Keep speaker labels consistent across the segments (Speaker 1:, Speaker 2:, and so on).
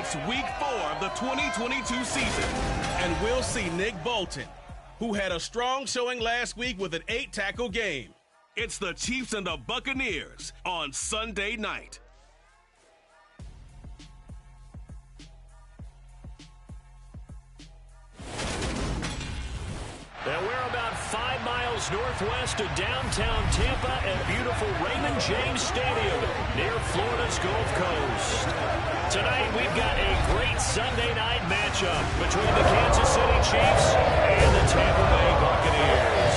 Speaker 1: It's week 4 of the 2022 season, and we'll see Nick Bolton, who had a strong showing last week with an 8-tackle game. It's the Chiefs and the Buccaneers on Sunday night.
Speaker 2: And we're about 5 miles northwest of downtown Tampa at beautiful Raymond James Stadium near Florida's Gulf Coast. Tonight we've got a great Sunday night matchup between the Kansas City Chiefs and the Tampa Bay Buccaneers.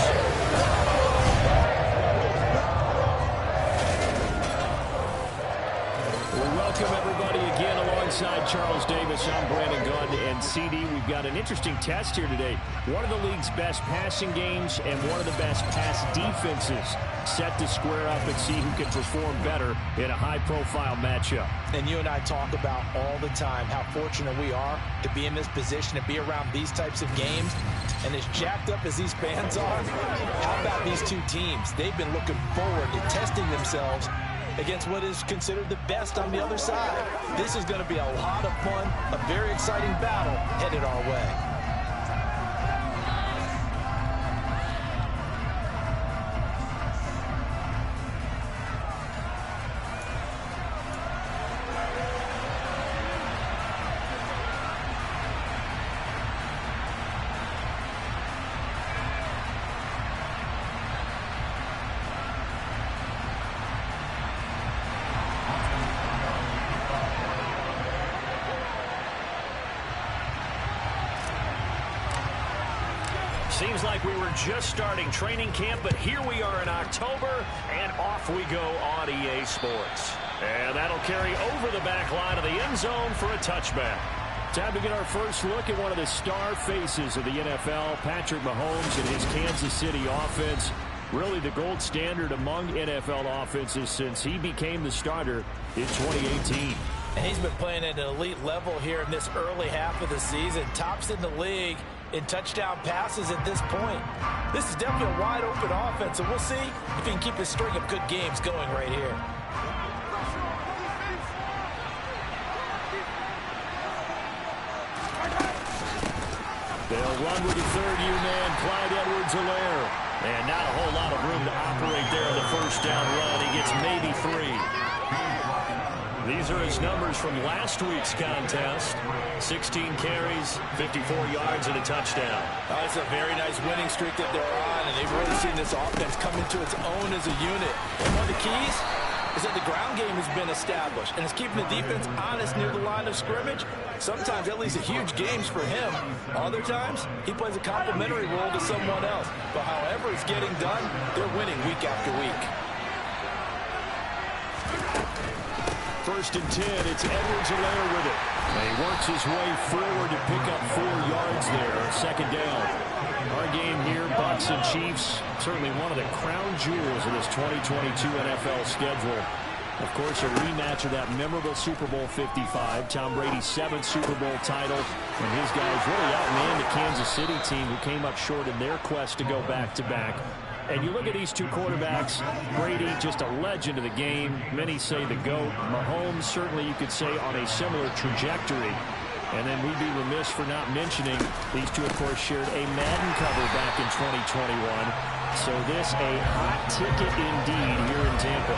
Speaker 2: Welcome, everybody, again alongside Charles Davis. I'm Brandon Gunn, and CD, we've got an interesting test here today. One of the league's best passing games and one of the best pass defenses set to square up and see who can perform better in a high-profile matchup.
Speaker 3: And you and I talk about all the time how fortunate we are to be in this position and be around these types of games. And as jacked up as these fans are, how about these two teams? They've been looking forward to testing themselves against what is considered the best on the other side. This is going to be a lot of fun, a very exciting battle headed our way.
Speaker 2: Seems like we were just starting training camp, but here we are in October, and off we go on EA Sports. And that'll carry over the back line of the end zone for a touchback. Time to get our first look at one of the star faces of the NFL, Patrick Mahomes and his Kansas City offense. Really the gold standard among NFL offenses since he became the starter in 2018.
Speaker 3: And he's been playing at an elite level here in this early half of the season. Tops in the league in touchdown passes at this point. This is definitely a wide-open offense, and we'll see if he can keep his string of good games going right here.
Speaker 2: They'll run with the third-year man, Clyde Edwards-Helaire. And not a whole lot of room to operate there on the first down run. He gets maybe 3. These are his numbers from last week's contest. 16 carries, 54 yards, and a touchdown.
Speaker 3: Oh, it's a very nice winning streak that they're on, and they've really seen this offense come into its own as a unit. And one of the keys is that the ground game has been established, and it's keeping the defense honest near the line of scrimmage. Sometimes that leads to huge games for him. Other times, he plays a complementary role to someone else. But however it's getting done, they're winning week after week.
Speaker 2: First and 10, it's Edwards-Helaire with it. And he works his way forward to pick up 4 yards there on second down. Our game here, Bucs and Chiefs, certainly one of the crown jewels of this 2022 NFL schedule. Of course, a rematch of that memorable Super Bowl 55, Tom Brady's 7th Super Bowl title, and his guys really outmanned the Kansas City team who came up short in their quest to go back-to-back. And you look at these two quarterbacks, Brady, just a legend of the game. Many say the GOAT. Mahomes, certainly you could say on a similar trajectory. And then we'd be remiss for not mentioning these two, of course, shared a Madden cover back in 2021. So this a hot ticket indeed here in Tampa.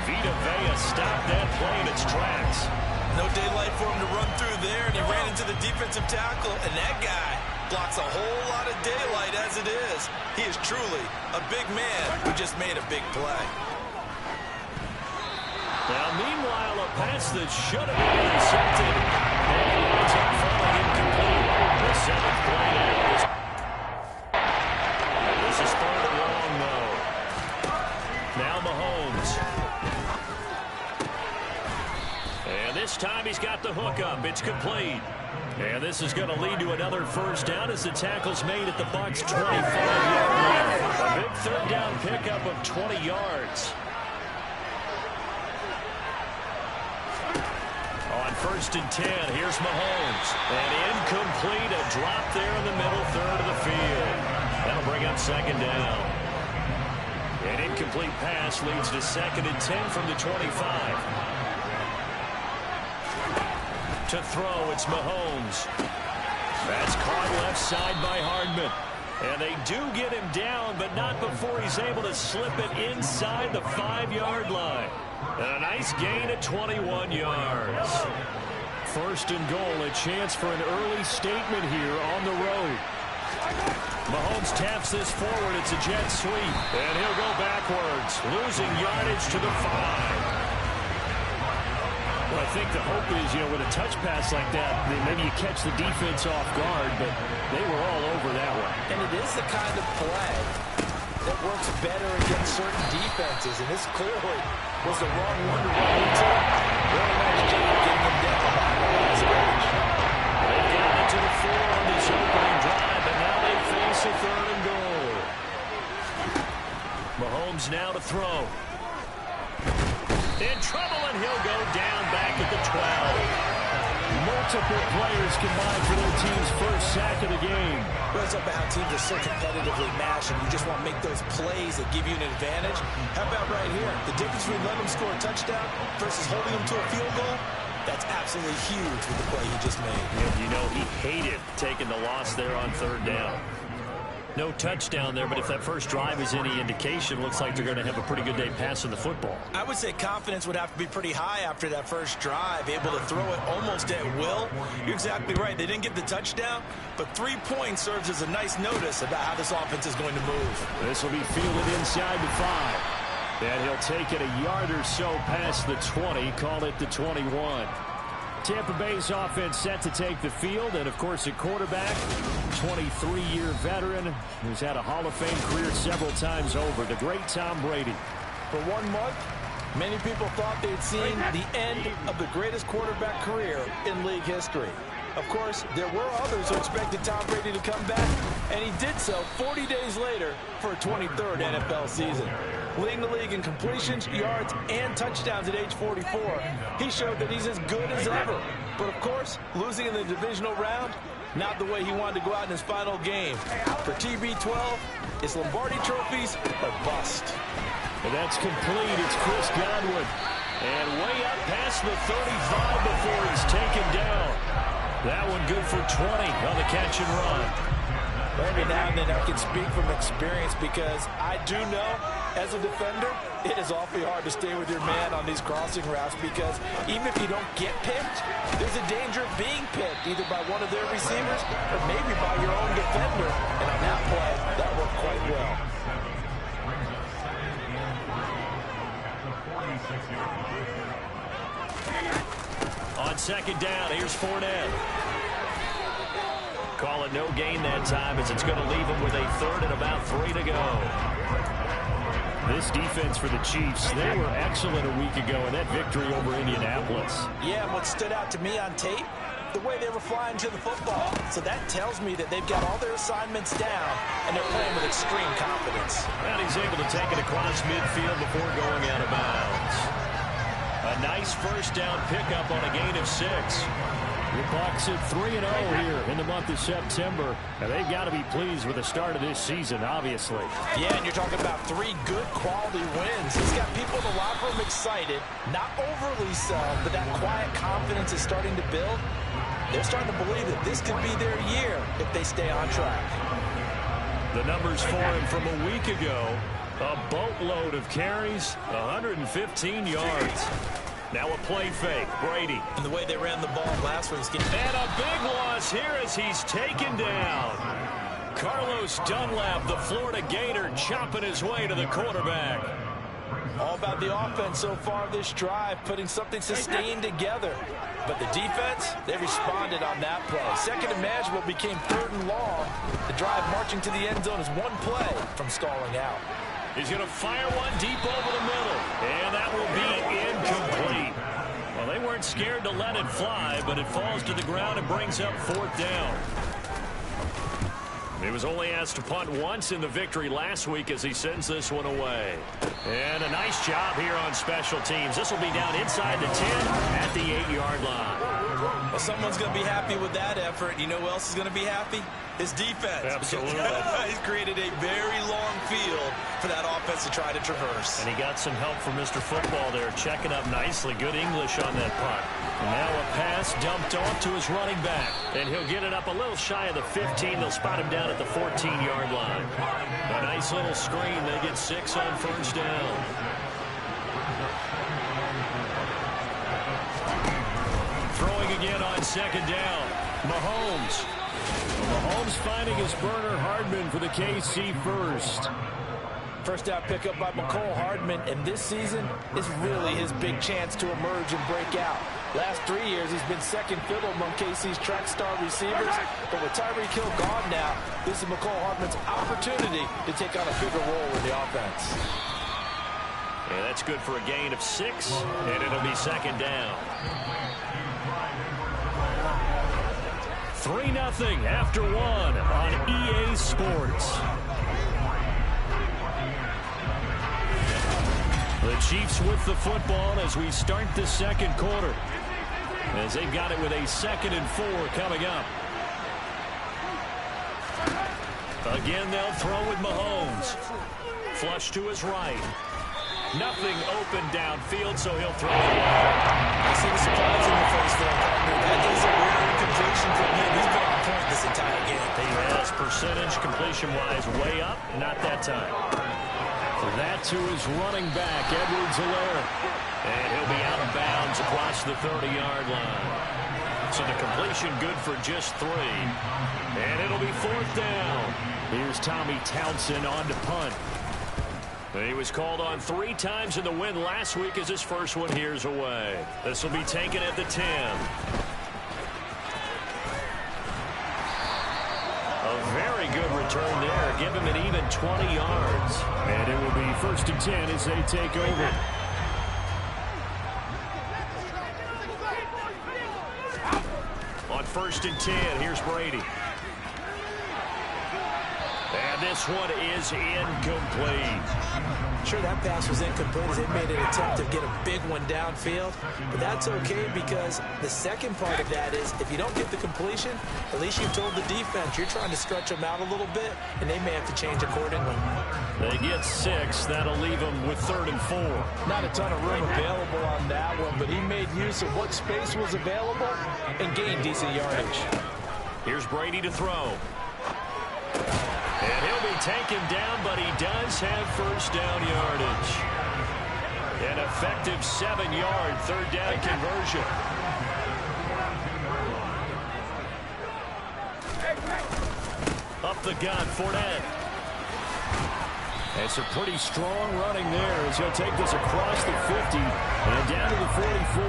Speaker 2: Vita Vea stopped that play in its tracks.
Speaker 3: No daylight for him to run through there, and he ran into the defensive tackle, and that guy blocks a whole lot of daylight as it is. He is truly a big man who just made a big play.
Speaker 2: Now, meanwhile, a pass that should have been intercepted. And he ends up falling incomplete. The 7th play out. This is 3rd and long, though. Now Mahomes. And this time he's got the hook up. It's complete. And this is going to lead to another first down as the tackle's made at the Bucs' 25-yard line. A big third down pickup of 20 yards. On 1st and 10, here's Mahomes. And incomplete, a drop there in the middle third of the field. That'll bring up 2nd down. An incomplete pass leads to 2nd and 10 from the 25. To throw, it's Mahomes. That's caught left side by Hardman. And they do get him down, but not before he's able to slip it inside the 5-yard line. And a nice gain at 21 yards. First and goal, a chance for an early statement here on the road. Mahomes taps this forward. It's a jet sweep. And he'll go backwards, losing yardage to the 5. Well, I think the hope is, with a touch pass like that, maybe you catch the defense off guard, but they were all over that one.
Speaker 3: And it is the kind of play that works better against certain defenses, and this clearly was the wrong one to run into. Really nice job getting them down behind the last scrimmage.
Speaker 2: They've gotten it to the 4 on this opening drive, and now they face a 3rd and goal. Mahomes now to throw. In trouble, and he'll go down back at the 12. Multiple players combined for their team's first sack of the game.
Speaker 3: Well, it's about how teams are so competitively matched, and you just want to make those plays that give you an advantage. How about right here? The difference between letting them score a touchdown versus holding them to a field goal, that's absolutely huge with the play he just made.
Speaker 2: Yeah, he hated taking the loss there on 3rd down. No touchdown there, but if that first drive is any indication, looks like they're going to have a pretty good day passing the football.
Speaker 3: I would say confidence would have to be pretty high after that first drive, able to throw it almost at will. You're exactly right. They didn't get the touchdown, but 3 points serves as a nice notice about how this offense is going to move.
Speaker 2: This will be fielded inside the 5. And he'll take it a yard or so past the 20, call it the 21. Tampa Bay's offense set to take the field, and of course at quarterback, 23-year veteran who's had a Hall of Fame career several times over, the great Tom Brady.
Speaker 3: For 1 month, many people thought they'd seen the end of the greatest quarterback career in league history. Of course, there were others who expected Tom Brady to come back, and he did so 40 days later for a 23rd NFL season. Leading the league in completions, yards, and touchdowns at age 44, he showed that he's as good as ever. But of course, losing in the divisional round, not the way he wanted to go out in his final game. For TB12, it's Lombardi trophies or bust.
Speaker 2: And that's complete. It's Chris Godwin. And way up past the 35 before he's taken down. That one good for 20 on the catch and run.
Speaker 3: Every now and then I can speak from experience because I do know, as a defender, it is awfully hard to stay with your man on these crossing routes because even if you don't get picked, there's a danger of being picked either by one of their receivers or maybe by your own defender. And on that play, that worked quite well.
Speaker 2: On 2nd down, here's Fournette. Call it no gain that time as it's going to leave him with a 3rd and about 3 to go. This defense for the Chiefs, they were excellent a week ago in that victory over Indianapolis.
Speaker 3: Yeah, and what stood out to me on tape, the way they were flying to the football. So that tells me that they've got all their assignments down, and they're playing with extreme confidence.
Speaker 2: And he's able to take it across midfield before going out of bounds. A nice first down pickup on a gain of 6. The Bucs at 3-0 here in the month of September. And they've got to be pleased with the start of this season, obviously.
Speaker 3: Yeah, and you're talking about 3 good quality wins. He's got people in the locker room excited, not overly so, but that quiet confidence is starting to build. They're starting to believe that this could be their year if they stay on track.
Speaker 2: The numbers for him from a week ago, a boatload of carries, 115 yards. Now a play fake, Brady.
Speaker 3: And the way they ran the ball last week's game.
Speaker 2: And a big loss here as he's taken down. Carlos Dunlap, the Florida Gator, chopping his way to the quarterback.
Speaker 3: All about the offense so far this drive, putting something sustained together. But the defense, they responded on that play. Second and manageable became 3rd and long. The drive marching to the end zone is 1 play from stalling out.
Speaker 2: He's going to fire one deep over the middle. And that will be incomplete. Well, they weren't scared to let it fly, but it falls to the ground and brings up 4th down. He was only asked to punt once in the victory last week as he sends this one away. And a nice job here on special teams. This will be down inside the 10 at the 8-yard line.
Speaker 3: Well, someone's going to be happy with that effort. You know who else is going to be happy? His defense.
Speaker 2: Absolutely.
Speaker 3: He's created a very long field for that offense to try to traverse.
Speaker 2: And he got some help from Mr. Football there, checking up nicely. Good English on that punt. And now a pass dumped off to his running back. And he'll get it up a little shy of the 15. They'll spot him down at the 14-yard line. A nice little screen. They get 6 on first down. Throwing again on second down. Mahomes. Mahomes finding his burner Hardman for the KC first.
Speaker 3: First down pickup by McCole Hardman, and this season is really his big chance to emerge and break out. Last 3 years, he's been second fiddle among KC's track star receivers, but with Tyreek Hill gone now, this is McCole Hardman's opportunity to take on a bigger role in the offense.
Speaker 2: Yeah, that's good for a gain of 6, and it'll be second down. 3-0 after 1 on EA Sports. The Chiefs with the football as we start the second quarter, as they've got it with a 2nd and 4 coming up. Again, they'll throw with Mahomes. Flush to his right. Nothing open downfield, so he'll throw it.
Speaker 3: I see the surprise in the face there, partner. That is a rare completion from him. He's been on point this entire game.
Speaker 2: He has percentage completion-wise way up, not that time. That to his running back, Edwards-Helaire. And he'll be out of bounds across the 30-yard line. So the completion good for just 3. And it'll be 4th down. Here's Tommy Townsend on to punt. He was called on 3 times in the win last week as his first one here's away. This will be taken at the 10. A very good return there. Give him an even 20 yards. And it will be 1st and 10 as they take over. On 1st and 10, here's Brady. And this one is incomplete.
Speaker 3: Sure, that pass was incomplete as they made an attempt to get a big one downfield. But that's okay because the second part of that is if you don't get the completion, at least you've told the defense you're trying to stretch them out a little bit, and they may have to change accordingly.
Speaker 2: They get 6. That'll leave them with 3rd and 4.
Speaker 3: Not a ton of room available on that one, but he made use of what space was available and gained decent yardage.
Speaker 2: Here's Brady to throw. And he'll be taken down, but he does have first down yardage. An effective 7-yard 3rd down conversion. Up the gun, Fournette. It's a pretty strong running there as he'll take this across the 50 and down to the 44.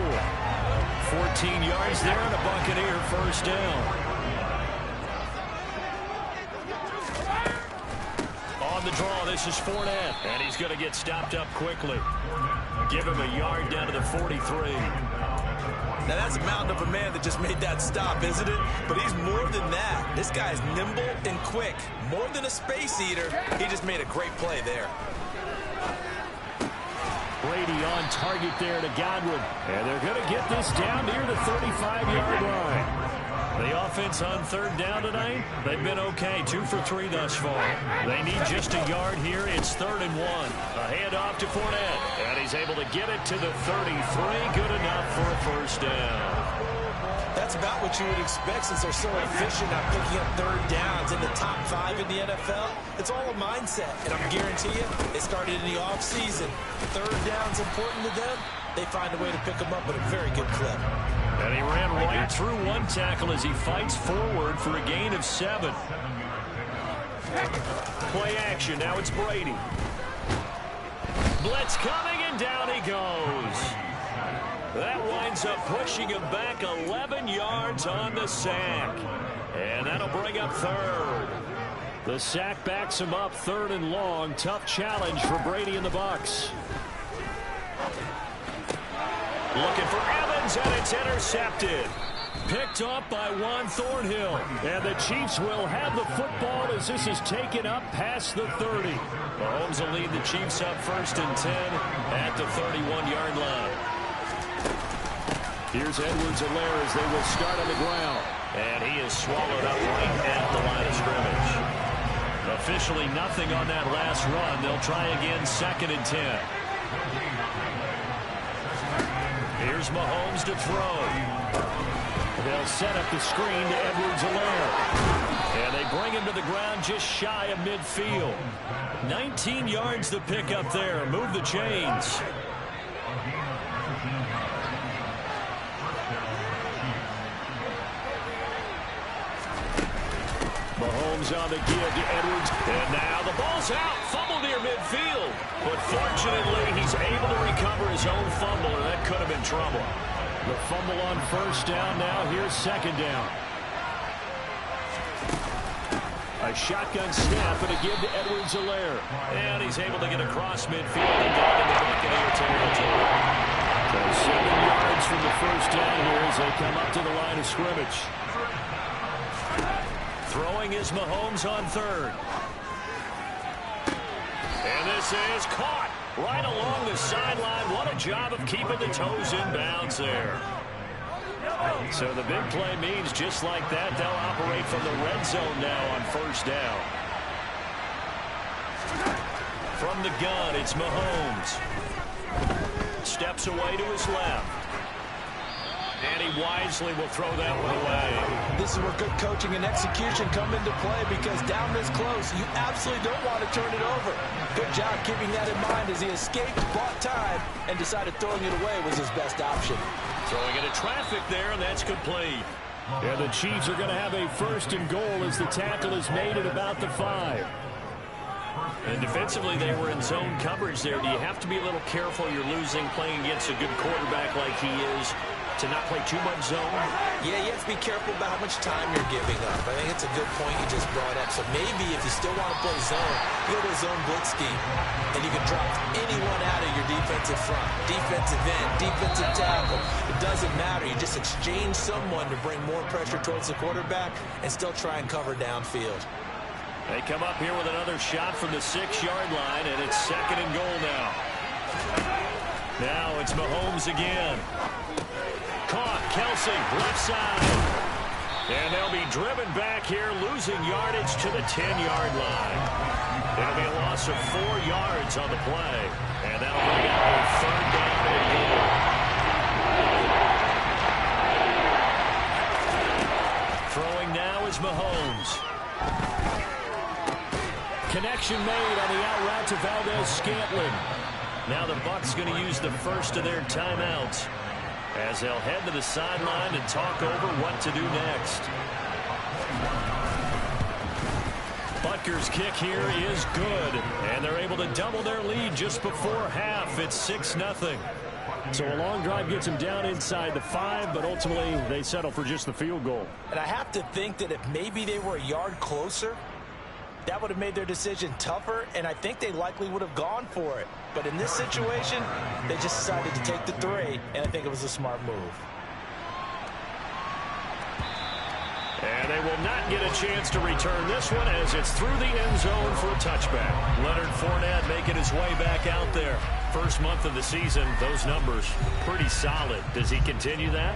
Speaker 2: 14 yards there and a Buccaneer first down. On the draw, this is Fournette, and he's going to get stopped up quickly. Give him a yard down to the 43.
Speaker 3: Now, that's a mountain of a man that just made that stop, isn't it? But he's more than that. This guy's nimble and quick. More than a space eater, he just made a great play there.
Speaker 2: Brady on target there to Godwin. And they're going to get this down near the 35-yard line. The offense on 3rd down tonight, they've been okay. 2 for 3 thus far. They need just a yard here. It's 3rd and 1. A handoff to Fournette. And he's able to get it to the 33. Good enough for a first down.
Speaker 3: That's about what you would expect since they're so efficient at picking up 3rd downs in the top 5 in the NFL. It's all a mindset, and I guarantee you, it started in the offseason. 3rd down's important to them. They find a way to pick them up at a very good clip.
Speaker 2: And he ran right through one tackle as he fights forward for a gain of 7. Play action. Now it's Brady. Blitz coming, and down he goes. That winds up pushing him back 11 yards on the sack. And that'll bring up 3rd. The sack backs him up 3rd and long. Tough challenge for Brady and the Bucs. Looking for Evans, and it's intercepted. Picked up by Juan Thornhill. And the Chiefs will have the football as this is taken up past the 30. Mahomes will lead the Chiefs up 1st and 10 at the 31-yard line. Here's Edwards-Helaire as they will start on the ground.
Speaker 4: And he is swallowed up right at the line of scrimmage. Officially nothing on that last run. They'll try again, 2nd and 10. Here's Mahomes to throw. They'll set up the screen to Edwards-Helaire. And they bring him to the ground just shy of midfield. 19 yards to pick up there. Move the chains. Mahomes on the give to Edwards. And now the ball's out. Fumble near midfield. But fortunately, he's able to recover his own fumble, or that could have been trouble. The fumble on 1st down. Now here's 2nd down. A shotgun snap and a give to Edwards-Helaire. And he's able to get across midfield and down into Buccaneer territory. So 7 yards from the 1st down here as they come up to the line of scrimmage. Throwing is Mahomes on 3rd. And this is caught right along the sideline. What a job of keeping the toes in bounds there. So the big play means just like that, they'll operate from the red zone now on 1st down. From the gun, it's Mahomes. Steps away to his left. And he wisely will throw that one away.
Speaker 3: This is where good coaching and execution come into play, because down this close, you absolutely don't want to turn it over. Good job keeping that in mind as he escaped, bought time, and decided throwing it away was his best option.
Speaker 4: Throwing into traffic there, and that's complete.
Speaker 2: And the Chiefs are going to have a 1st and goal as the tackle is made at about the 5.
Speaker 4: And defensively, they were in zone coverage there. Do you have to be a little careful? You're losing playing against a good quarterback like he is, to not play too much zone?
Speaker 3: Yeah, you have to be careful about how much time you're giving up. I think it's a good point you just brought up. So maybe if you still want to play zone, you go to a zone blitz scheme, and you can drop anyone out of your defensive front. Defensive end, defensive tackle. It doesn't matter. You just exchange someone to bring more pressure towards the quarterback and still try and cover downfield.
Speaker 4: They come up here with another shot from the 6-yard line, and it's 2nd and goal now. Now it's Mahomes again. Caught, Kelsey, left side. And they'll be driven back here, losing yardage to the 10-yard line. It'll be a loss of 4 yards on the play. And that'll bring up a 3rd down and goal. Throwing now is Mahomes. Connection made on the out route to Valdez-Scantling. Now the Bucs going to use the first of their timeouts, as they'll head to the sideline and talk over what to do next. Butker's kick here is good, and they're able to double their lead just before half. It's 6-0. So a long drive gets them down inside the 5, but ultimately they settle for just the field goal.
Speaker 3: And I have to think that if maybe they were a yard closer, that would have made their decision tougher, and I think they likely would have gone for it. But in this situation, they just decided to take the 3, and I think it was a smart move.
Speaker 4: And they will not get a chance to return this one, as it's through the end zone for a touchback. Leonard Fournette making his way back out there. First month of the season, those numbers pretty solid. Does he continue that?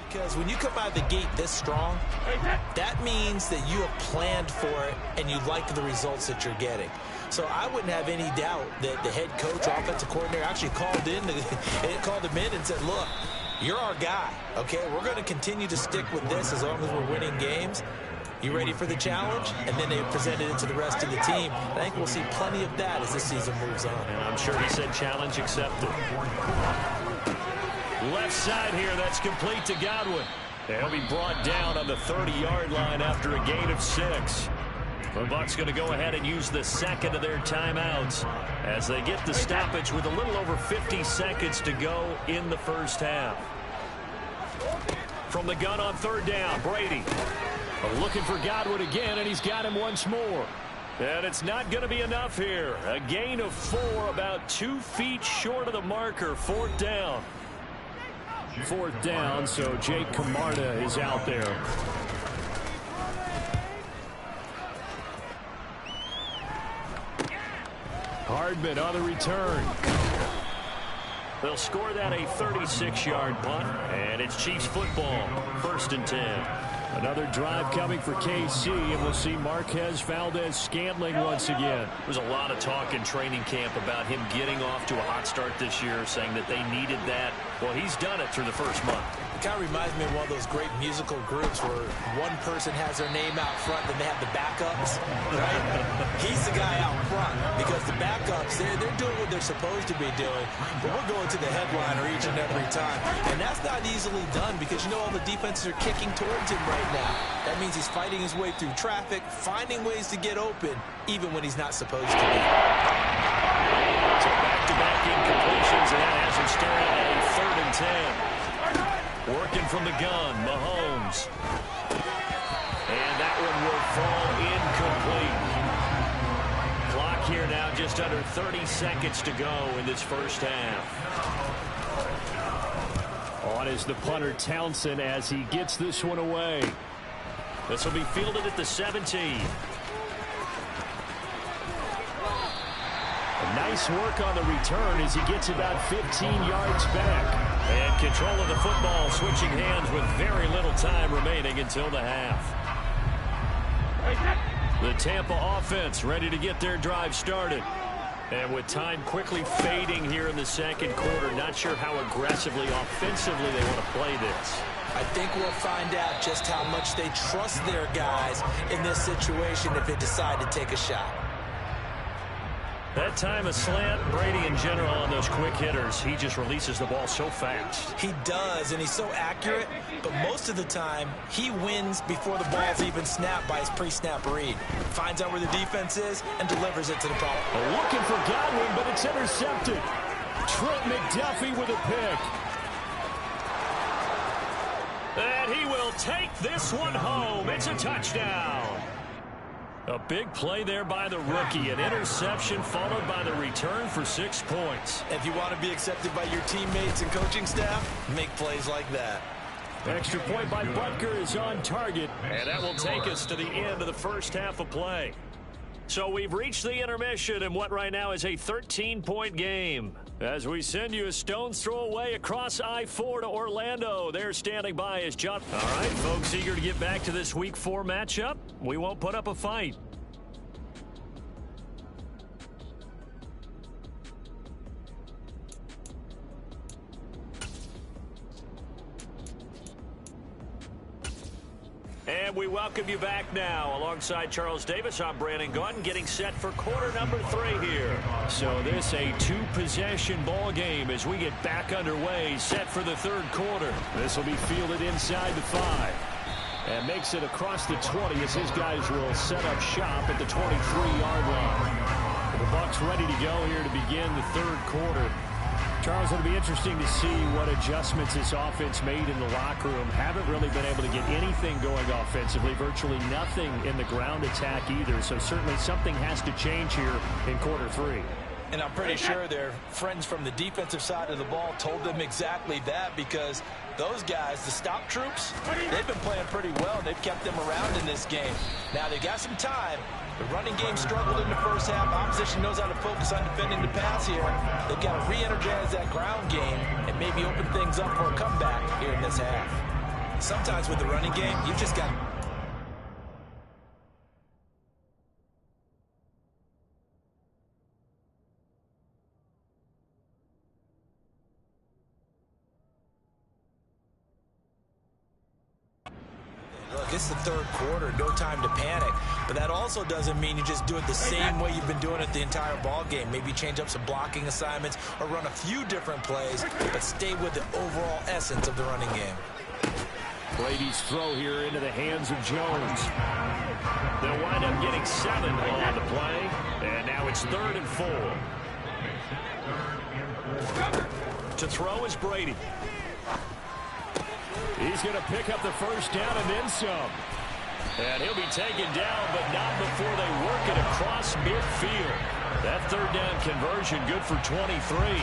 Speaker 3: Because when you come out of the gate this strong, that means that you have planned for it and you like the results that you're getting. So I wouldn't have any doubt that the head coach, offensive coordinator, actually called him in and said, look, you're our guy, okay? We're going to continue to stick with this as long as we're winning games. You ready for the challenge? And then they presented it to the rest of the team. I think we'll see plenty of that as this season moves on.
Speaker 4: And I'm sure he said challenge accepted. Left side here, that's complete to Godwin. He'll be brought down on the 30-yard line after a gain of 6. The Bucs going to go ahead and use the second of their timeouts as they get the stoppage with a little over 50 seconds to go in the first half. From the gun on third down, Brady. Looking for Godwin again, and he's got him once more. And it's not going to be enough here. A gain of 4, about 2 feet short of the marker. Fourth down. Fourth down, so Jake Camarda is out there. Hardman on the return. They'll score that a 36-yard punt, and it's Chiefs football, 1st and 10. Another drive coming for KC, and we'll see Marquez Valdez-Scantling once again. There's a lot of talk in training camp about him getting off to a hot start this year, saying that they needed that. Well, he's done it through the first month.
Speaker 3: It kind of reminds me of one of those great musical groups where one person has their name out front, then they have the backups, right? He's the guy out front because the backups, they're doing what they're supposed to be doing, but we're going to the headliner each and every time. And that's not easily done because, you know, all the defenses are kicking towards him right now. That means he's fighting his way through traffic, finding ways to get open, even when he's not supposed to be.
Speaker 4: So back-to-back incompletions, and that has him staring at a 3rd and 10. Working from the gun, Mahomes. And that one will fall incomplete. Clock here now just under 30 seconds to go in this first half. On is the punter Townsend as he gets this one away. This will be fielded at the 17. Nice work on the return as he gets about 15 yards back. And control of the football switching hands with very little time remaining until the half. The Tampa offense ready to get their drive started. And with time quickly fading here in the second quarter, not sure how aggressively, offensively they want to play this.
Speaker 3: I think we'll find out just how much they trust their guys in this situation if they decide to take a shot.
Speaker 4: That time a slant, Brady in general on those quick hitters, he just releases the ball so fast.
Speaker 3: He does, and he's so accurate, but most of the time he wins before the ball's even snapped by his pre-snap read. Finds out where the defense is and delivers it to the ball.
Speaker 4: Looking for Godwin, but it's intercepted. Trent McDuffie with a pick. And he will take this one home. It's a touchdown. A big play there by the rookie. An interception followed by the return for 6 points.
Speaker 3: If you want to be accepted by your teammates and coaching staff, make plays like that.
Speaker 4: Extra point by Butker is on target. And that will take us to the end of the first half of play. So we've reached the intermission in what right now is a 13-point game. As we send you a stone's throw away across I-4 to Orlando. They're standing by as John. All right, folks, eager to get back to this Week 4 matchup. We won't put up a fight. And we welcome you back now. Alongside Charles Davis, I'm Brandon Gautin, getting set for quarter number 3 here. So this a 2-possession ball game as we get back underway, set for the third quarter. This will be fielded inside the 5. And makes it across the 20 as his guys will set up shop at the 23-yard line. The Bucs ready to go here to begin the third quarter. Charles, it'll be interesting to see what adjustments this offense made in the locker room. Haven't really been able to get anything going offensively, virtually nothing in the ground attack either. So certainly something has to change here in quarter 3.
Speaker 3: And I'm pretty sure their friends from the defensive side of the ball told them exactly that, because those guys, the stop troops, they've been playing pretty well. They've kept them around in this game. Now, they got some time. The running game struggled in the first half. Opposition knows how to focus on defending the pass here. They've got to re-energize that ground game and maybe open things up for a comeback here in this half. Sometimes with the running game, you've just got... Look, it's the third quarter, no time to panic. But that also doesn't mean you just do it the same way you've been doing it the entire ball game. Maybe change up some blocking assignments or run a few different plays, but stay with the overall essence of the running game.
Speaker 2: Brady's throw here into the hands of Jones. They'll wind up getting 7 on the play, and now it's 3rd and 4. To throw is Brady. He's going to pick up the first down and then some. And he'll be taken down, but not before they work it across midfield. That 3rd down conversion good for 23.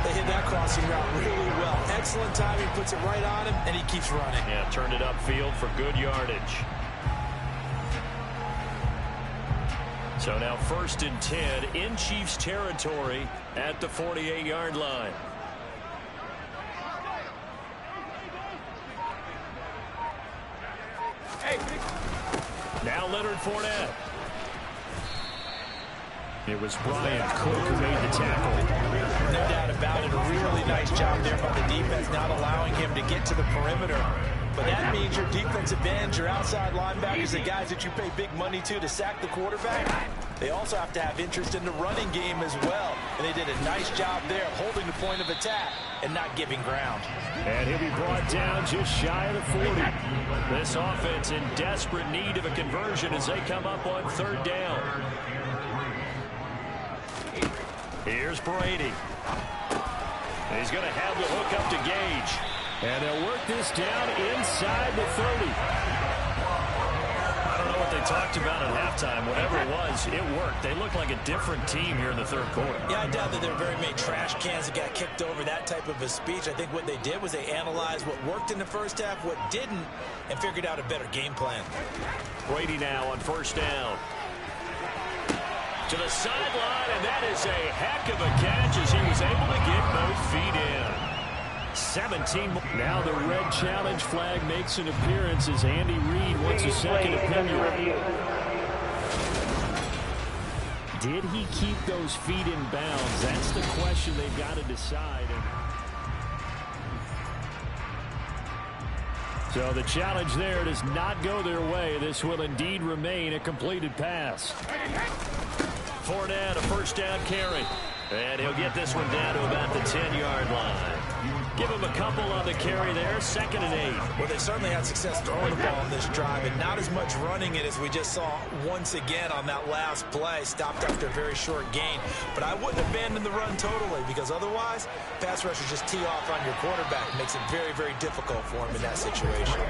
Speaker 3: They hit that crossing route really well. Excellent timing, puts it right on him, and he keeps running.
Speaker 2: Yeah, turned it upfield for good yardage. So now 1st and 10 in Chiefs territory at the 48-yard line. Now Leonard Fournette. It was Brian Cook who made the tackle.
Speaker 3: No doubt about it. A really nice job there by the defense, not allowing him to get to the perimeter. But that means your defensive ends, your outside linebackers, the guys that you pay big money to sack the quarterback, they also have to have interest in the running game as well. And they did a nice job there of holding the point of attack and not giving ground.
Speaker 2: And he'll be brought down just shy of the 40. This offense in desperate need of a conversion as they come up on 3rd down. Here's Brady. He's going to have the hook up to Gage. And they'll work this down inside the 30. I don't know what they talked about at halftime. Whatever it was, it worked. They look like a different team here in the 3rd quarter.
Speaker 3: Yeah, I doubt that there were very many trash cans that got kicked over, that type of a speech. I think what they did was they analyzed what worked in the first half, what didn't, and figured out a better game plan.
Speaker 2: Brady now on 1st down. To the sideline, and that is a heck of a catch as he was able to get both feet in. 17. Now the red challenge flag makes an appearance as Andy Reid wants a second opinion. Did he keep those feet in bounds? That's the question they've got to decide. So the challenge there does not go their way. This will indeed remain a completed pass. Fournette, a 1st down carry. And he'll get this one down to about the 10-yard line. Give him a couple on the carry there, 2nd and 8.
Speaker 3: Well, they certainly had success throwing the ball on this drive, and not as much running it as we just saw once again on that last play. Stopped after a very short gain. But I wouldn't abandon the run totally, because otherwise, pass rushers just tee off on your quarterback. It makes it very, very difficult for him in that situation.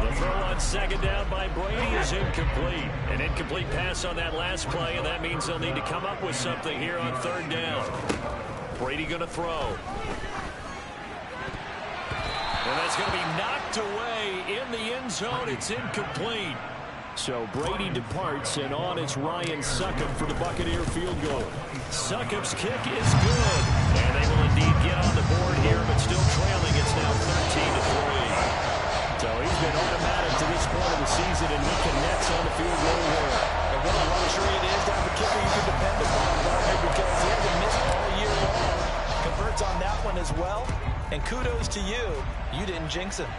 Speaker 2: The throw on 2nd down by Brady is incomplete. An incomplete pass on that last play, and that means they'll need to come up with something here on 3rd down. Brady going to throw. And that's going to be knocked away in the end zone. It's incomplete. So Brady departs, and on it's Ryan Succop for the Buccaneer field goal. Succop's kick is good. And they will indeed get on the board here, but still trailing. It's now 13-3. So he's been automatic to this point of the season, and he connects on the field goal here.
Speaker 3: And what a luxury it is to have a kicker you can depend upon, Gardner, because he hasn't missed all year long. Converts on that one as well. And kudos to you. You didn't jinx him.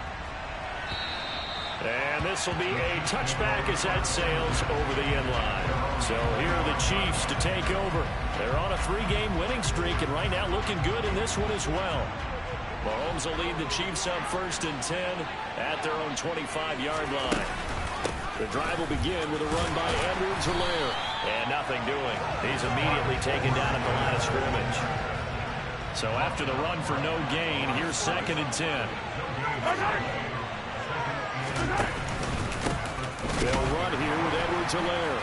Speaker 2: And this will be a touchback as that sails over the end line. So here are the Chiefs to take over. They're on a 3-game winning streak, and right now looking good in this one as well. Mahomes will lead the Chiefs up 1st and 10 at their own 25-yard line. The drive will begin with a run by Edwards-Helaire. And nothing doing. He's immediately taken down at the line of scrimmage. So after the run for no gain, here's 2nd and 10. They'll run here with Edwards-Helaire.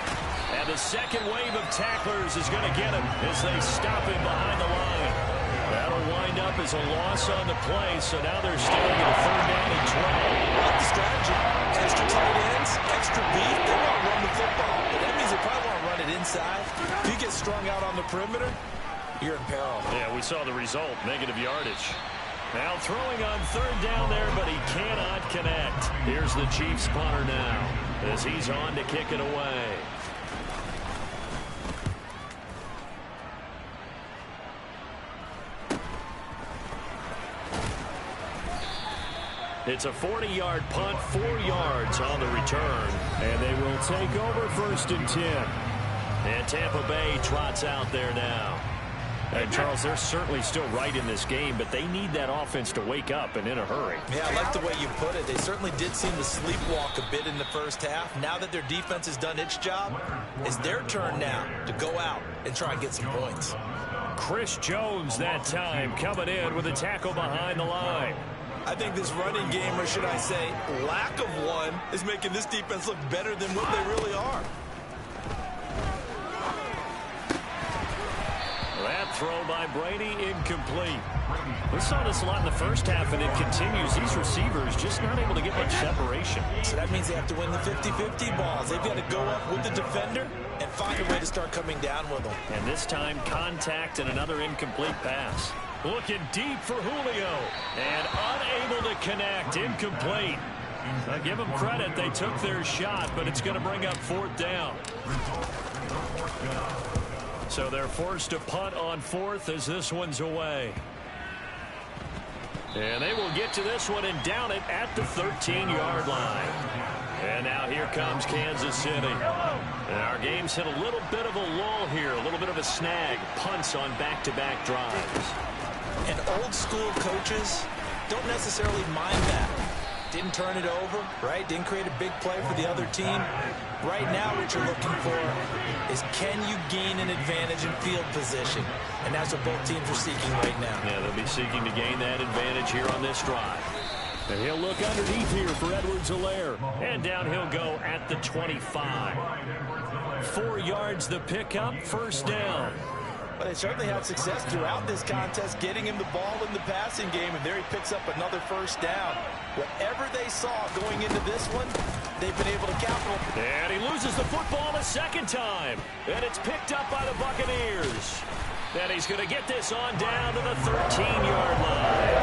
Speaker 2: And the second wave of tacklers is going to get him as they stop him behind the line. That'll wind up as a loss on the play, so now they're staying at a 3rd down and 12.
Speaker 3: I like the strategy. Extra tight ends, extra beef. They want to run the football, but that means they probably want to run it inside. If you get strung out on the perimeter, you're in peril.
Speaker 2: Yeah, we saw the result, negative yardage.
Speaker 4: Now throwing on third down there, but he cannot connect. Here's the Chiefs punter now as he's on to kick it away. It's a 40-yard punt, 4 yards on the return. And they will take over 1st and 10. And Tampa Bay trots out there now. And Charles, they're certainly still right in this game, but they need that offense to wake up and in a hurry.
Speaker 3: Yeah, I like the way you put it. They certainly did seem to sleepwalk a bit in the first half. Now that their defense has done its job, it's their turn now to go out and try and get some points.
Speaker 4: Chris Jones that time coming in with a tackle behind the line.
Speaker 3: I think this running game, or should I say lack of one, is making this defense look better than what they really are.
Speaker 4: That throw by Brady incomplete. We saw this a lot in the first half, and it continues. These receivers just not able to get much separation.
Speaker 3: So that means they have to win the 50-50 balls. They've got to go up with the defender and find a way to start coming down with them.
Speaker 4: And this time, contact and another incomplete pass. Looking deep for Julio. And unable to connect. Incomplete. I give them credit. They took their shot, but it's going to bring up 4th down. So they're forced to punt on 4th as this one's away. And they will get to this one and down it at the 13-yard line. And now here comes Kansas City. And our game's hit a little bit of a lull here, a little bit of a snag. Punts on back-to-back drives.
Speaker 3: And old-school coaches don't necessarily mind that. Didn't turn it over, right? Didn't create a big play for the other team. Right now, what you're looking for is, can you gain an advantage in field position? And that's what both teams are seeking right now.
Speaker 4: Yeah, they'll be seeking to gain that advantage here on this drive. And he'll look underneath here for Edwards-Helaire. And down he'll go at the 25. 4 yards the pickup, 1st down.
Speaker 3: But they certainly had success throughout this contest, getting him the ball in the passing game, and there he picks up another 1st down. Whatever they saw going into this one, they've been able to capitalize.
Speaker 4: And he loses the football a 2nd time. And it's picked up by the Buccaneers. And he's going to get this on down to the 13-yard line.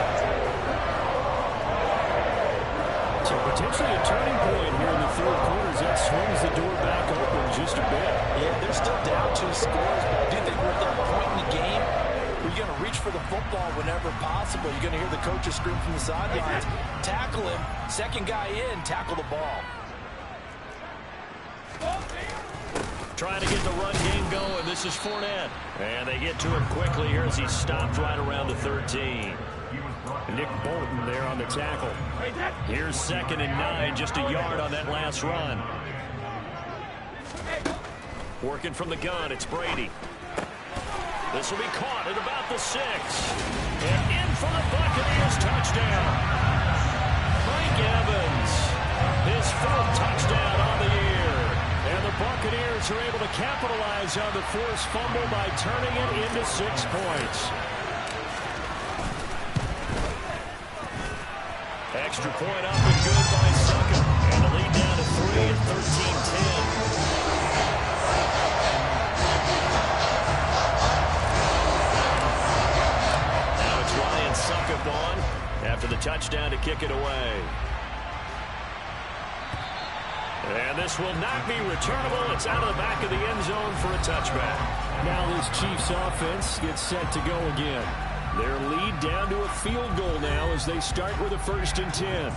Speaker 4: So potentially a turning point here in the 3rd quarter as that swings the door back open just a bit.
Speaker 3: Yeah, they're still down 2 scores, but I do think we're at that point in the game where you're going to reach for the football whenever possible. You're going to hear the coaches scream from the sidelines. Tackle him. 2nd guy in, tackle the ball.
Speaker 4: Trying to get the run game going. This is Fournette. And they get to him quickly here as he stopped right around the 13. Nick Bolton there on the tackle. Here's 2nd and 9, just a yard on that last run. Working from the gun, it's Brady. This will be caught at about the 6. And in for the Buccaneers touchdown. Mike Evans, his 4th touchdown on the year. And the Buccaneers are able to capitalize on the forced fumble by turning it into 6 points. Extra point up and good by Sucker. And the lead down to 3 at 13-10. Now it's Ryan Suckup on after the touchdown to kick it away. And this will not be returnable. It's out of the back of the end zone for a touchback. Now this Chiefs offense gets set to go again. Their lead down to a field goal now as they start with a 1st and 10.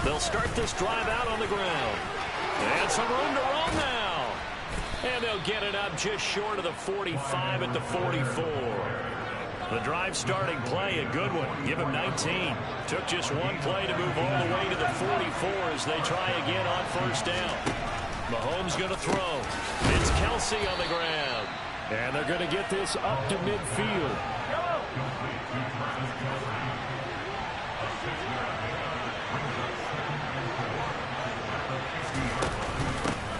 Speaker 4: They'll start this drive out on the ground. And some room to run now. And they'll get it up just short of the 45 at the 44. The drive starting play, a good one. Give him 19. Took just one play to move all the way to the 44 as they try again on 1st down. Mahomes going to throw. It's Kelsey on the ground. And they're going to get this up to midfield.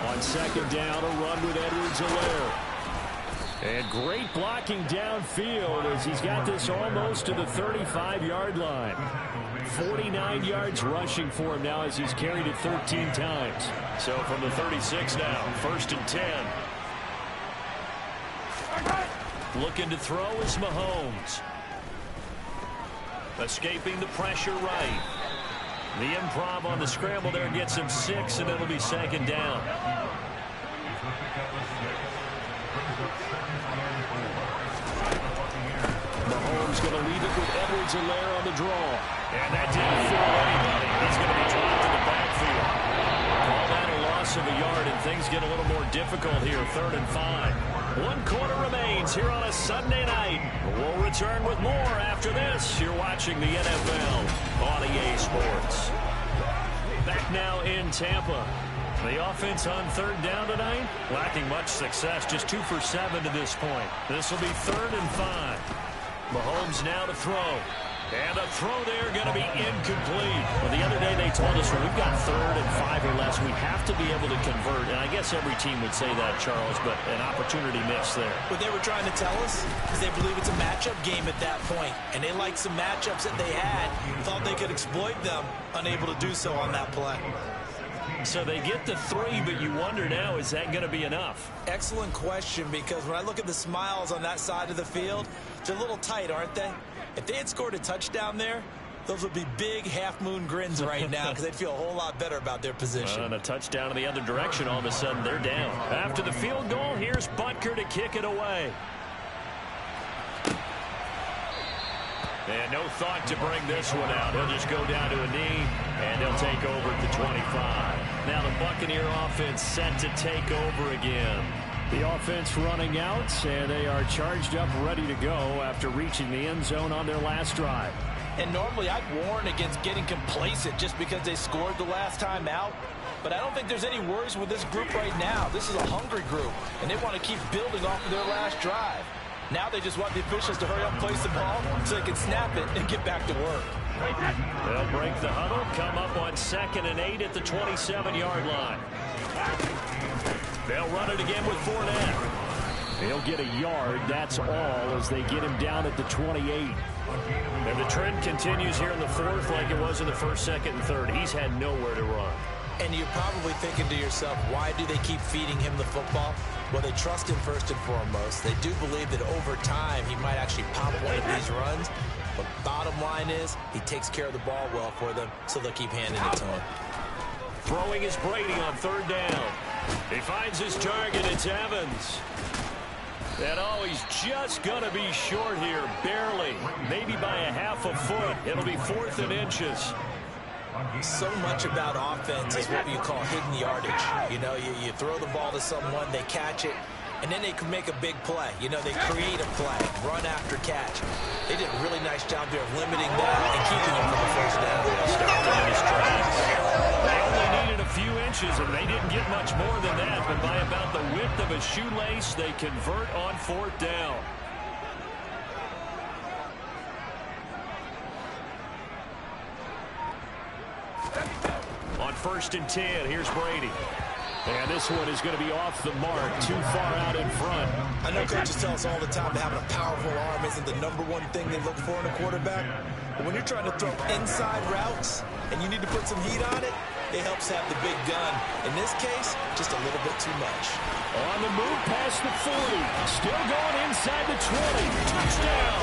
Speaker 4: On 2nd down, a run with Edwards-Helaire.
Speaker 2: And great blocking downfield as he's got this almost to the 35-yard line. 49 yards rushing for him now as he's carried it 13 times.
Speaker 4: So from the 36 now, 1st and 10. Looking to throw is Mahomes. Escaping the pressure right. The improv on the scramble there gets him 6, and it'll be 2nd down.
Speaker 2: Mahomes going to leave it with Edwards-Helaire on the draw.
Speaker 4: And that didn't fool anybody. He's going to be dropped to the backfield. Call that a loss of a yard, and things get a little more difficult here, 3rd and 5. 1 quarter remains here on a Sunday night. We'll return with more after this. You're watching the NFL on EA Sports. Back now in Tampa. The offense on 3rd down tonight, lacking much success, just 2 for 7 to this point. This will be 3rd and 5. Mahomes now to throw. And a throw there going to be incomplete. Well, the other day they told us when we've got 3rd and 5 or less, we have to be able to convert. And I guess every team would say that, Charles, but an opportunity missed there.
Speaker 3: What they were trying to tell us is they believe it's a matchup game at that point. And they liked some matchups that they had, thought they could exploit them, unable to do so on that play.
Speaker 4: So they get the 3, but you wonder now, is that going to be enough?
Speaker 3: Excellent question, because when I look at the smiles on that side of the field, they're a little tight, aren't they? If they had scored a touchdown there, those would be big half-moon grins right now because they'd feel a whole lot better about their position.
Speaker 4: And a touchdown in the other direction, all of a sudden they're down. After the field goal, here's Butker to kick it away. And no thought to bring this one out. He'll just go down to a knee, and he'll take over at the 25. Now the Buccaneer offense set to take over again.
Speaker 2: The offense running out, and they are charged up, ready to go after reaching the end zone on their last drive.
Speaker 3: And normally I'd warn against getting complacent just because they scored the last time out. But I don't think there's any worries with this group right now. This is a hungry group, and they want to keep building off of their last drive. Now they just want the officials to hurry up, place the ball, so they can snap it and get back to work.
Speaker 4: They'll break the huddle, come up on 2nd and 8 at the 27-yard line. They'll run it again with Fournette.
Speaker 2: He'll get a yard, that's all, as they get him down at the 28.
Speaker 4: And the trend continues here in the 4th like it was in the 1st, 2nd, and 3rd. He's had nowhere to run.
Speaker 3: And you're probably thinking to yourself, why do they keep feeding him the football? Well, they trust him first and foremost. They do believe that over time he might actually pop one of these runs. But bottom line is he takes care of the ball well for them, so they'll keep handing it to him.
Speaker 4: Throwing is Brady on 3rd down. He finds his target. It's Evans. And oh, he's just going to be short here, barely. Maybe by a half a foot. It'll be 4th and inches.
Speaker 3: So much about offense is what you call hidden yardage. You know, you throw the ball to someone, they catch it, and then they can make a big play. You know, they create a play, run after catch. They did a really nice job there of limiting that and keeping him from the 1st down.
Speaker 4: Stopped him in his tracks. They only needed a few inches, and they didn't get much more than that. But by about the width of a shoelace, they convert on 4th down. On 1st and 10, here's Brady.
Speaker 2: And this one is going to be off the mark, too far out in front.
Speaker 3: I know coaches tell us all the time that having a powerful arm isn't the #1 thing they look for in a quarterback. But when you're trying to throw inside routes and you need to put some heat on it, it helps have the big gun. In this case, just a little bit too much.
Speaker 2: On the move past the 40. Still going inside the 20. Touchdown.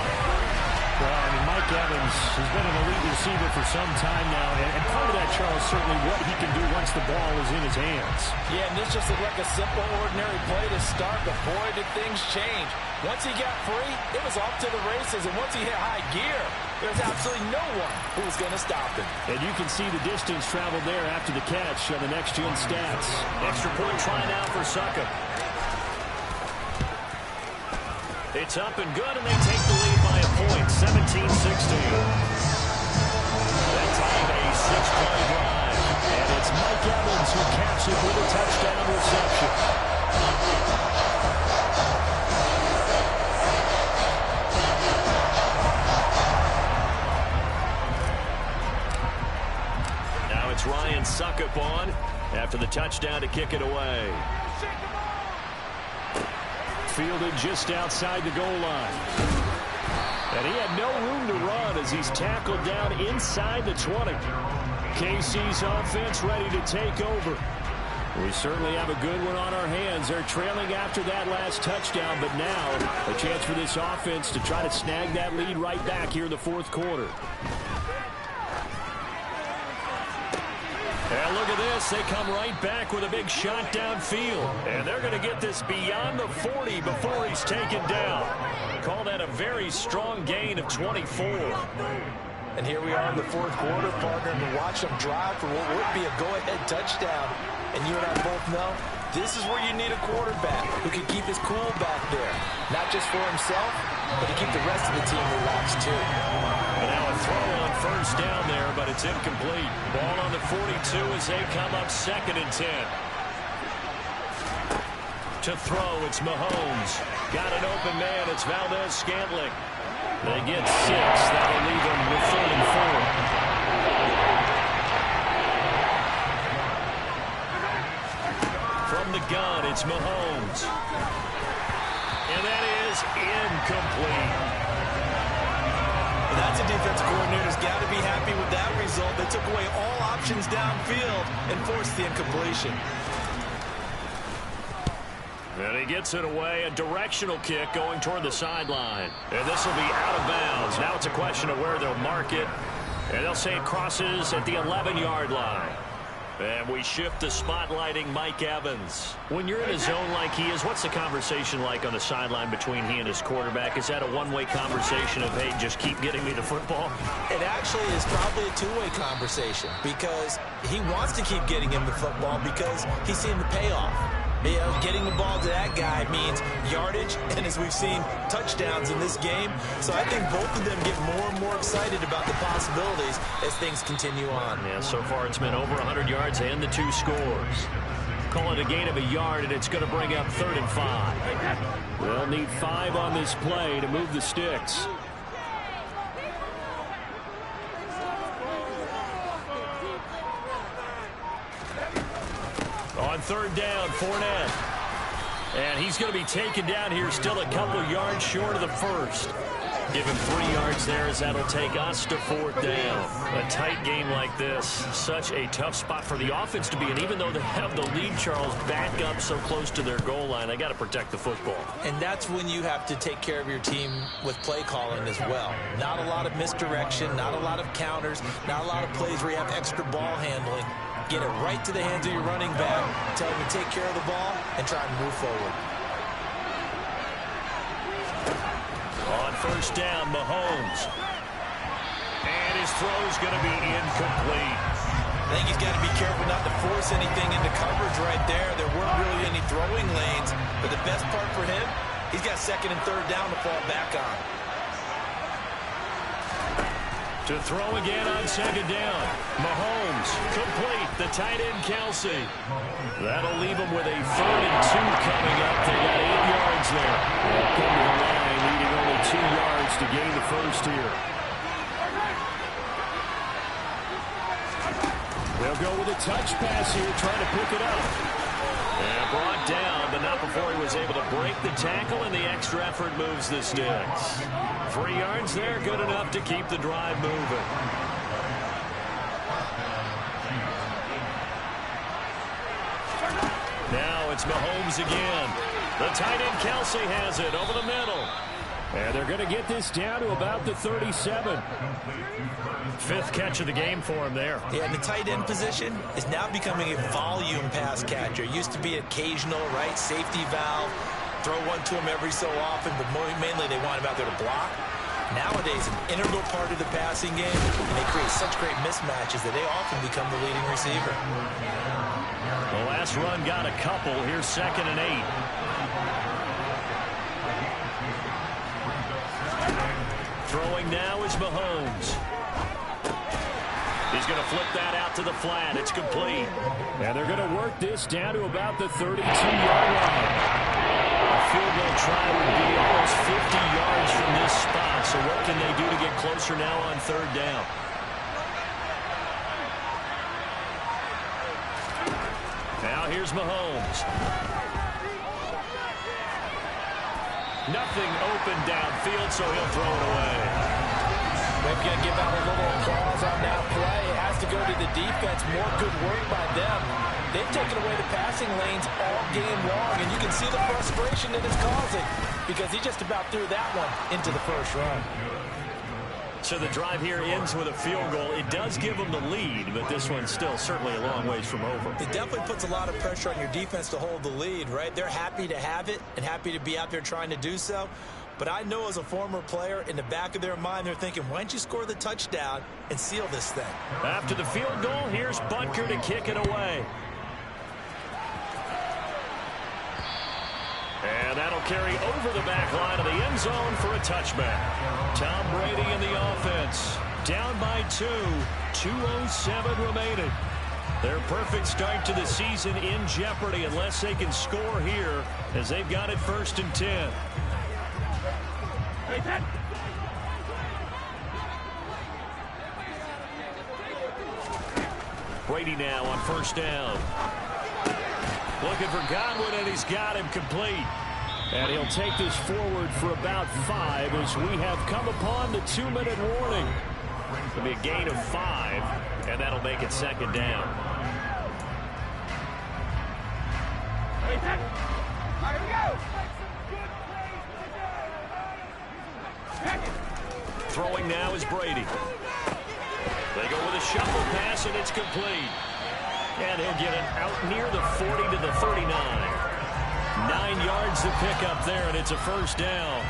Speaker 2: Well, I mean, Mike Evans has been an elite receiver for some time now, and part of that, Charles, certainly what he can do once the ball is in his hands.
Speaker 3: Yeah, and this just looked like a simple, ordinary play to start, but boy, did things change. Once he got free, it was off to the races, and once he hit high gear, there's absolutely no one who was going to stop him.
Speaker 2: And you can see the distance traveled there after the catch on the next-gen stats.
Speaker 4: Extra point try now for Suckup. It's up and good, and they take the lead by a point, 17-16. That time a 6-play drive.
Speaker 2: And it's Mike Evans who caps it with a touchdown reception.
Speaker 4: Now it's Ryan Suckup on after the touchdown to kick it away.
Speaker 2: fielded just outside the goal line. And he had no room to run as he's tackled down inside the 20. KC's offense ready to take over. We certainly have a good one on our hands. They're trailing after that last touchdown, but now a chance for this offense to try to snag that lead right back here in the fourth quarter. And look at this. They come right back with a big shot downfield. And they're going to get this beyond the 40 before he's taken down. Call that a very strong gain of 24.
Speaker 3: And here we are in the fourth quarter, partner, and to watch them drive for what would be a go-ahead touchdown. And you and I both know this is where you need a quarterback who can keep his cool back there. Not just for himself, but to keep the rest of the team relaxed too.
Speaker 2: And now a throw on first down there, but it's incomplete. Ball on the 42 as they come up 2nd and 10. To throw, it's Mahomes. Got an open man, it's Valdez-Scantling. They get 6. That'll leave them with 3rd and 4. From the gun, it's Mahomes. And that is incomplete.
Speaker 3: That's a defensive coordinator's got to be happy with that result. They took away all options downfield and forced the incompletion.
Speaker 2: And he gets it away, a directional kick going toward the sideline. And this will be out of bounds. Now it's a question of where they'll mark it. And they'll say it crosses at the 11-yard line. And we shift to spotlighting Mike Evans. When you're in a zone like he is, what's the conversation like on the sideline between he and his quarterback? Is that a one-way conversation of, hey, just keep getting me the football?
Speaker 3: It actually is probably a two-way conversation because he wants to keep getting him the football because he's seen the payoff. You know, getting the ball to that guy means yardage, and as we've seen, touchdowns in this game. So I think both of them get more and more excited about the possibilities as things continue on.
Speaker 2: Yeah, so far it's been over 100 yards and the 2 scores. Call it a gain of a yard, and it's going to bring up 3rd and 5. They'll need 5 on this play to move the sticks. On 3rd down, Fournette. And he's going to be taken down here, still a couple yards short of the first. Give him 3 yards there as that'll take us to 4th down. A tight game like this, such a tough spot for the offense to be in. Even though they have the lead, Charles, back up so close to their goal line, they got to protect the football.
Speaker 3: And that's when you have to take care of your team with play calling as well. Not a lot of misdirection, not a lot of counters, not a lot of plays where you have extra ball handling. Get it right to the hands of your running back, tell him to take care of the ball, and try and move forward.
Speaker 2: On 1st down, Mahomes. And his throw's going to be incomplete.
Speaker 3: I think he's got to be careful not to force anything into coverage right there. There weren't really any throwing lanes, but the best part for him, he's got 2nd and 3rd down to fall back on.
Speaker 2: To throw again on 2nd down. Mahomes, complete. The tight end, Kelsey. That'll leave him with a 3rd and 2 coming up. They got 8 yards there. They'll come to the line, needing only 2 yards to gain the first here. They'll go with a touch pass here, trying to pick it up. And brought down, but not before he was able to break the tackle, and the extra effort moves the sticks. 3 yards there, good enough to keep the drive moving. Now it's Mahomes again. The tight end, Kelsey, has it over the middle. And they're going to get this down to about the 37. 5th catch of the game for him there.
Speaker 3: Yeah, and the tight end position is now becoming a volume pass catcher. Used to be occasional, right, safety valve. Throw one to him every so often, but mainly they want him out there to block. Nowadays, an integral part of the passing game, and they create such great mismatches that they often become the leading receiver.
Speaker 2: The last run got a couple. Here's 2nd and 8. Throwing now is Mahomes. He's going to flip that out to the flat. It's complete. And they're going to work this down to about the 32-yard line. A field goal try would be almost 50 yards from this spot. So what can they do to get closer now on 3rd down? Now here's Mahomes.
Speaker 4: Nothing open downfield, so he'll throw it away.
Speaker 3: Maybe going to give out a little applause on that play. It has to go to the defense. More good work by them. They've taken away the passing lanes all game long, and you can see the frustration that it's causing because he just about threw that one into the first run.
Speaker 4: So the drive here ends with a field goal. It does give them the lead, but this one's still certainly a long ways from over.
Speaker 3: It definitely puts a lot of pressure on your defense to hold the lead, right? They're happy to have it and happy to be out there trying to do so. But I know as a former player, in the back of their mind, they're thinking, why don't you score the touchdown and seal this thing?
Speaker 4: After the field goal, here's Butker to kick it away. And that'll carry over the back line of the end zone for a touchback. Tom Brady in the offense. Down by 2. 2:07 remaining. Their perfect start to the season in jeopardy unless they can score here as they've got it 1st and 10. Brady now on 1st down. Looking for Godwin, and he's got him complete. And he'll take this forward for about 5 as we have come upon the 2-minute warning. It'll be a gain of 5, and that'll make it 2nd down.
Speaker 5: Here we go.
Speaker 4: Throwing now is Brady. They go with a shuffle pass, and it's complete. And he'll get it out near the 40 to the 39. 9 yards to pick up there, and it's a 1st down.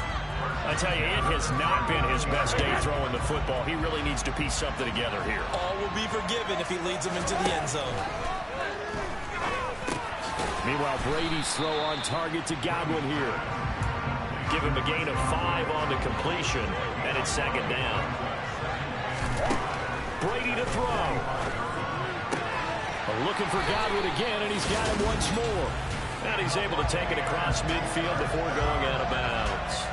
Speaker 4: I tell you, it has not been his best day throwing the football. He really needs to piece something together here.
Speaker 3: All will be forgiven if he leads them into the end zone.
Speaker 2: Meanwhile, Brady's throw on target to Godwin here.
Speaker 4: Give him a gain of 5 on the completion, and it's 2nd down. Brady to throw.
Speaker 2: Looking for Godwin again, and he's got him once more.
Speaker 4: And he's able to take it across midfield before going out of bounds.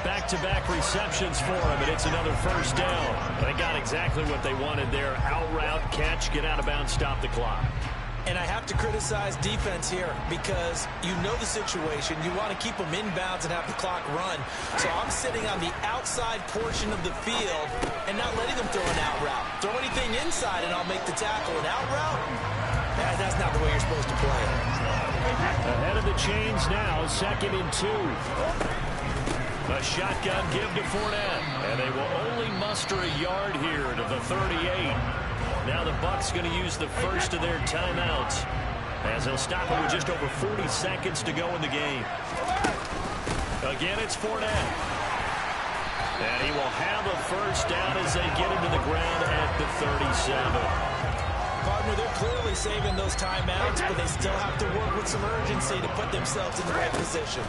Speaker 4: Back-to-back receptions for him, and it's another 1st down. They got exactly what they wanted there. Out route, catch, get out of bounds, stop the clock.
Speaker 3: And I have to criticize defense here because you know the situation. You want to keep them inbounds and have the clock run. So I'm sitting on the outside portion of the field and not letting them throw an out route. Throw anything inside and I'll make the tackle. An out route? That's not the way you're supposed to play it.
Speaker 4: Ahead of the chains now, 2nd and 2. A shotgun give to Fournette. And they will only muster a yard here to the 38. Now the Bucs going to use the first of their timeouts as they'll stop it with just over 40 seconds to go in the game. Again, it's Fournette. And he will have a 1st down as they get into the ground at the 37.
Speaker 3: Partner, they're clearly saving those timeouts, but they still have to work with some urgency to put themselves in the right position.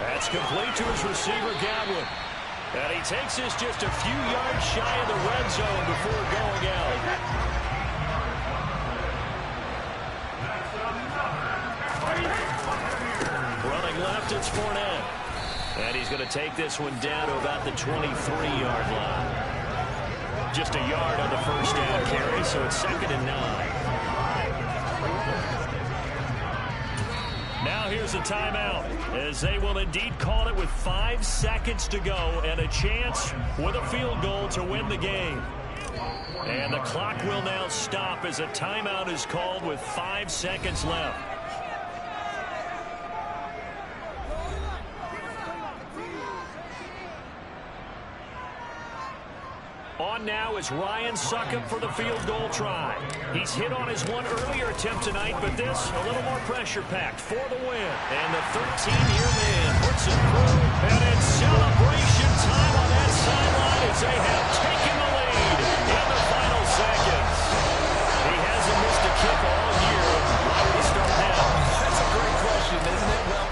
Speaker 4: That's complete to his receiver, Godwin. And he takes this just a few yards shy of the red zone before going out. Running left, it's Fournette. And he's going to take this one down to about the 23-yard line. Just a yard on the 1st down carry, so it's 2nd and 9. Now here's a timeout as they will indeed call it with 5 seconds to go and a chance with a field goal to win the game. And the clock will now stop as a timeout is called with 5 seconds left. On now is Ryan Succop for the field goal try. He's hit on his one earlier attempt tonight, but this a little more pressure-packed for the win. And the 13-year man puts it through, and it's celebration time on that sideline as they have taken the lead in the final seconds. He hasn't missed a kick all year. Why would he start now?
Speaker 3: That's a great question, isn't it? Well,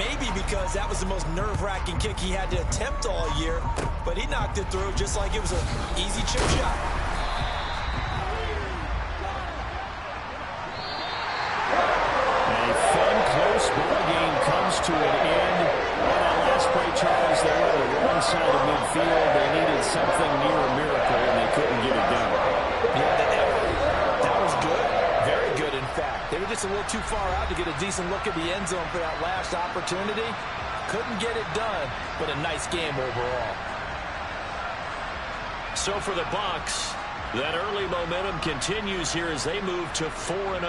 Speaker 3: maybe because that was the most nerve-wracking kick he had to attempt all year, but he knocked it through just like it was an easy chip shot.
Speaker 2: A fun, close ball game comes to an end. On that last play, Charles, they were on the wrong side of midfield. They needed something near a miracle, and they couldn't get it done.
Speaker 3: Yeah, that was good. Very good, in fact. They were just just a little too far out to get a decent look at the end zone for that last opportunity. Couldn't get it done, but a nice game overall.
Speaker 4: So for the Bucs, that early momentum continues here as they move to 4-0.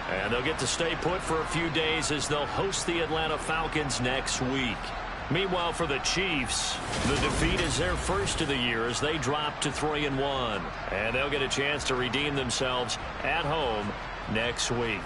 Speaker 4: And they'll get to stay put for a few days as they'll host the Atlanta Falcons next week. Meanwhile, for the Chiefs, the defeat is their first of the year as they drop to 3-1. And they'll get a chance to redeem themselves at home next week.